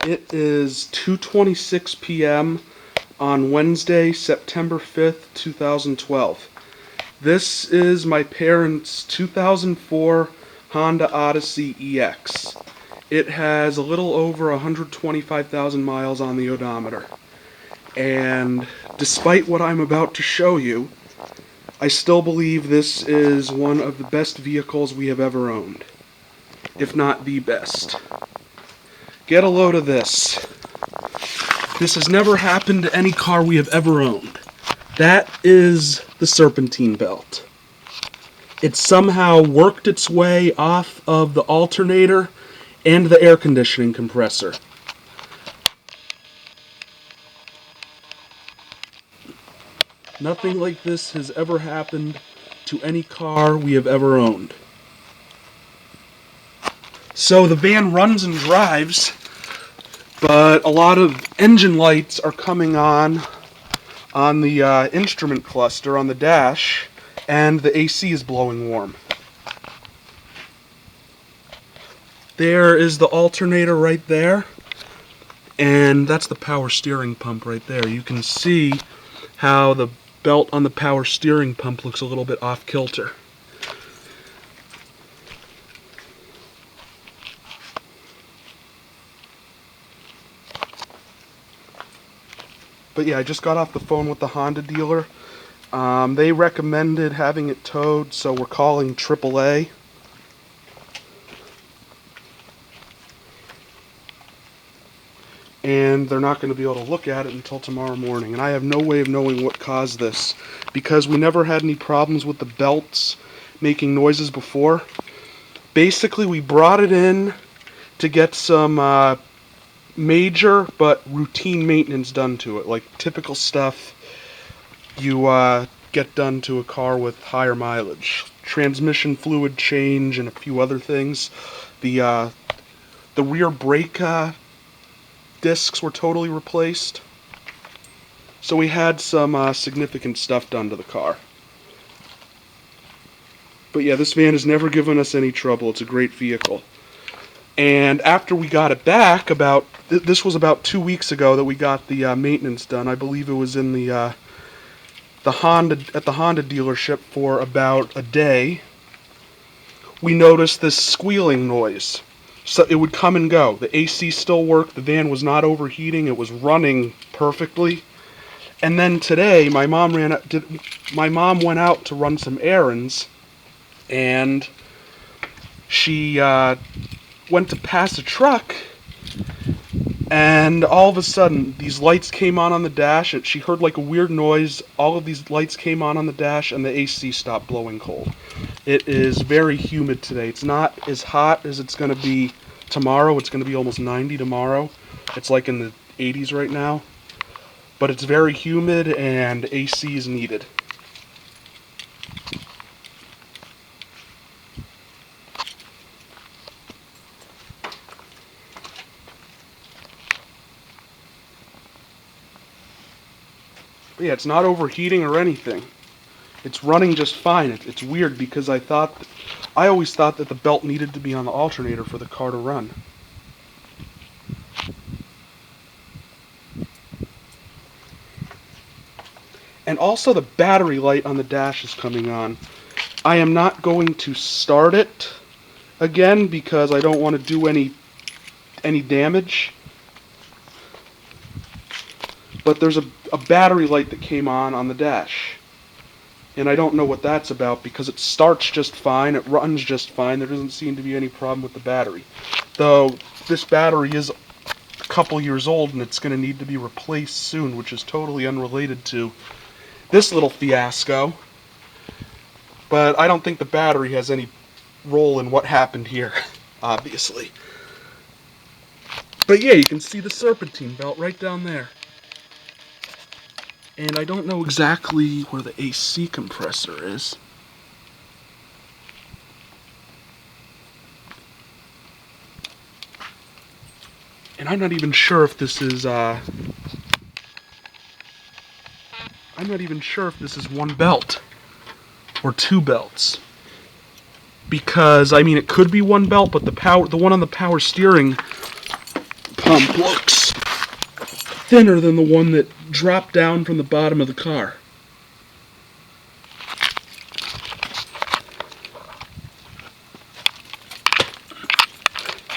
It is 2:26 p.m. on Wednesday, September 5th, 2012. This is my parents' 2004 Honda Odyssey EX. It has a little over 125,000 miles on the odometer. And despite what I'm about to show you, I still believe this is one of the best vehicles we have ever owned, if not the best. Get a load of this. This has never happened to any car we have ever owned. That is the serpentine belt. It somehow worked its way off of the alternator and the air conditioning compressor. Nothing like this has ever happened to any car we have ever owned. So the van runs and drives, but a lot of engine lights are coming on the instrument cluster on the dash, and the AC is blowing warm. There is the alternator right there, and that's the power steering pump right there. You can see how the belt on the power steering pump looks a little bit off kilter. But yeah, I just got off the phone with the Honda dealer. They recommended having it towed, so we're calling AAA. And they're not going to be able to look at it until tomorrow morning. And I have no way of knowing what caused this, because we never had any problems with the belts making noises before. Basically, we brought it in to get some major but routine maintenance done to it, like typical stuff you get done to a car with higher mileage. Transmission fluid change and a few other things. The rear brake discs were totally replaced. So we had some significant stuff done to the car. But yeah, this van has never given us any trouble. It's a great vehicle. And after we got it back, this was about 2 weeks ago that we got the maintenance done. I believe it was in the Honda dealership for about a day. We noticed this squealing noise. So it would come and go. The AC still worked. The van was not overheating. It was running perfectly. And then today, my mom went out to run some errands, and she went to pass a truck, and all of a sudden these lights came on the dash, and she heard like a weird noise. All of these lights came on the dash, and the AC stopped blowing cold. It is very humid today. It's not as hot as it's going to be tomorrow. It's going to be almost 90 tomorrow. It's like in the 80s right now. But it's very humid, and AC is needed. But yeah, it's not overheating or anything. It's running just fine. It's weird because I always thought that the belt needed to be on the alternator for the car to run. And also the battery light on the dash is coming on. I am not going to start it again because I don't want to do any damage. But there's a battery light that came on the dash. And I don't know what that's about because it starts just fine, it runs just fine, there doesn't seem to be any problem with the battery. Though this battery is a couple years old and it's going to need to be replaced soon, which is totally unrelated to this little fiasco. But I don't think the battery has any role in what happened here, obviously. But yeah, you can see the serpentine belt right down there. And I don't know exactly where the AC compressor is. And I'm not even sure if this is one belt or two belts. Because I mean it could be one belt, but the one on the power steering pump bump looks thinner than the one that dropped down from the bottom of the car.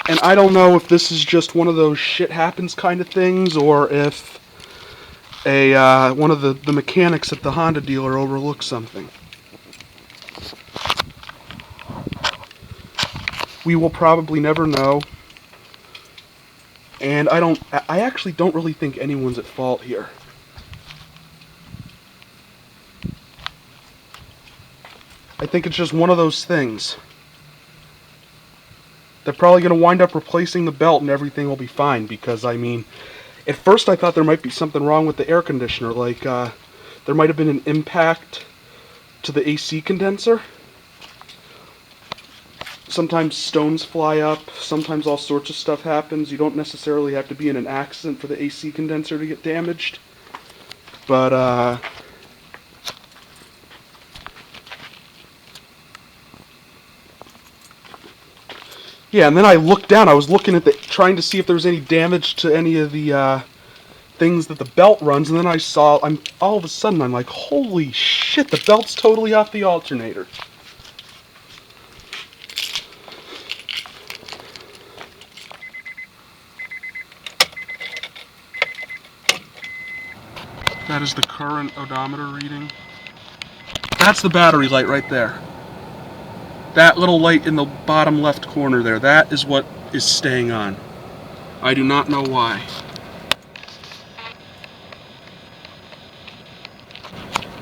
And I don't know if this is just one of those shit happens kind of things, or if one of the mechanics at the Honda dealer overlooked something. We will probably never know. And I actually don't really think anyone's at fault here. I think it's just one of those things. They're probably going to wind up replacing the belt and everything will be fine, because, I mean, at first I thought there might be something wrong with the air conditioner, like there might have been an impact to the AC condenser. Sometimes stones fly up, sometimes all sorts of stuff happens. You don't necessarily have to be in an accident for the AC condenser to get damaged. But, yeah, and then I looked down. I was looking at trying to see if there was any damage to any of the things that the belt runs, and then I saw, all of a sudden I'm like, holy shit, the belt's totally off the alternator. That is the current odometer reading. That's the battery light right there. That little light in the bottom left corner there, that is what is staying on. I do not know why.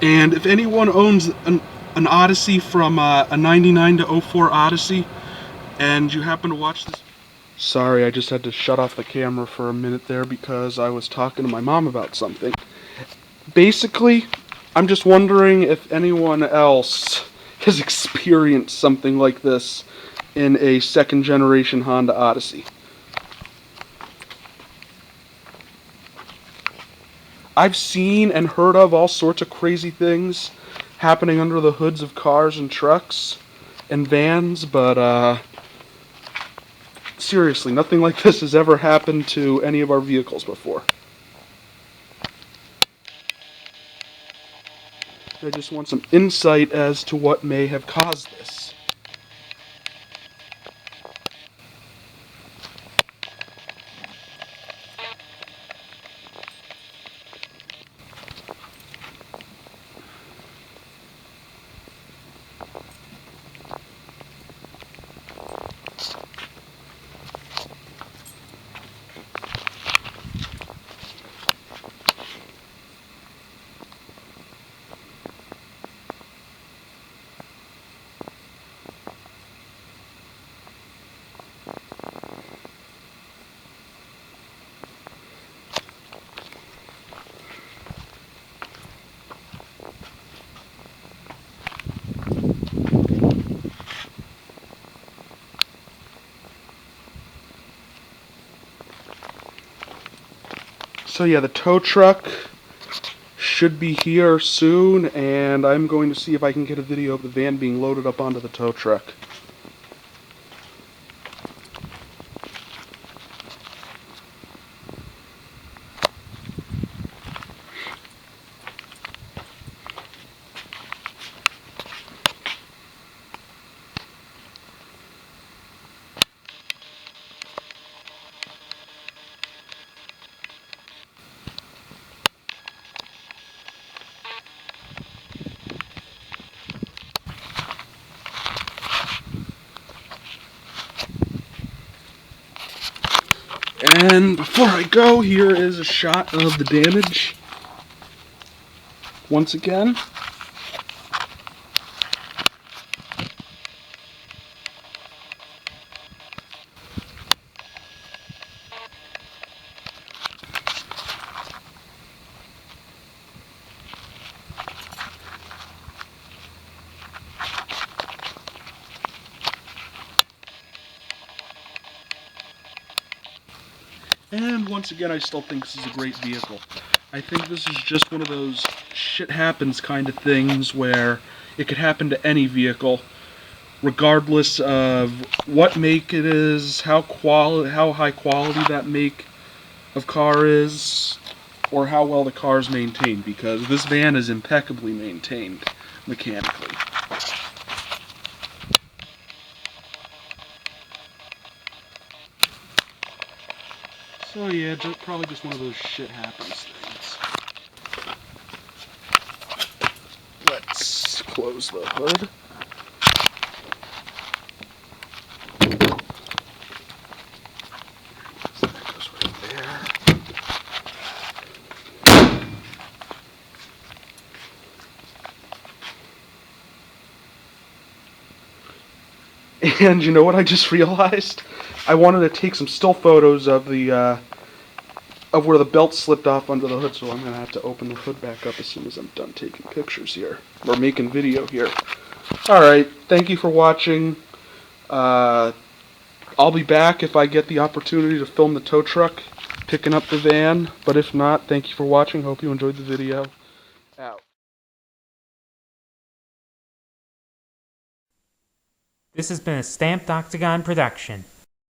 And if anyone owns an Odyssey from a 99 to 04 Odyssey, and you happen to watch this... Sorry, I just had to shut off the camera for a minute there because I was talking to my mom about something. Basically, I'm just wondering if anyone else has experienced something like this in a second generation Honda Odyssey. I've seen and heard of all sorts of crazy things happening under the hoods of cars and trucks and vans, but seriously, nothing like this has ever happened to any of our vehicles before. I just want some insight as to what may have caused this. So yeah, the tow truck should be here soon, and I'm going to see if I can get a video of the van being loaded up onto the tow truck. And before I go, here is a shot of the damage. Once again. And once again, I still think this is a great vehicle. I think this is just one of those shit happens kind of things where it could happen to any vehicle, regardless of what make it is, how high quality that make of car is, or how well the car is maintained, because this van is impeccably maintained mechanically. So yeah, probably just one of those shit happens things. Let's close the hood. That goes right there. And you know what I just realized? I wanted to take some still photos of the of where the belt slipped off under the hood, so I'm gonna have to open the hood back up as soon as I'm done taking pictures here, or making video here. Alright, thank you for watching. I'll be back if I get the opportunity to film the tow truck picking up the van, but if not, thank you for watching. Hope you enjoyed the video. Out. This has been a Stamped Octagon production.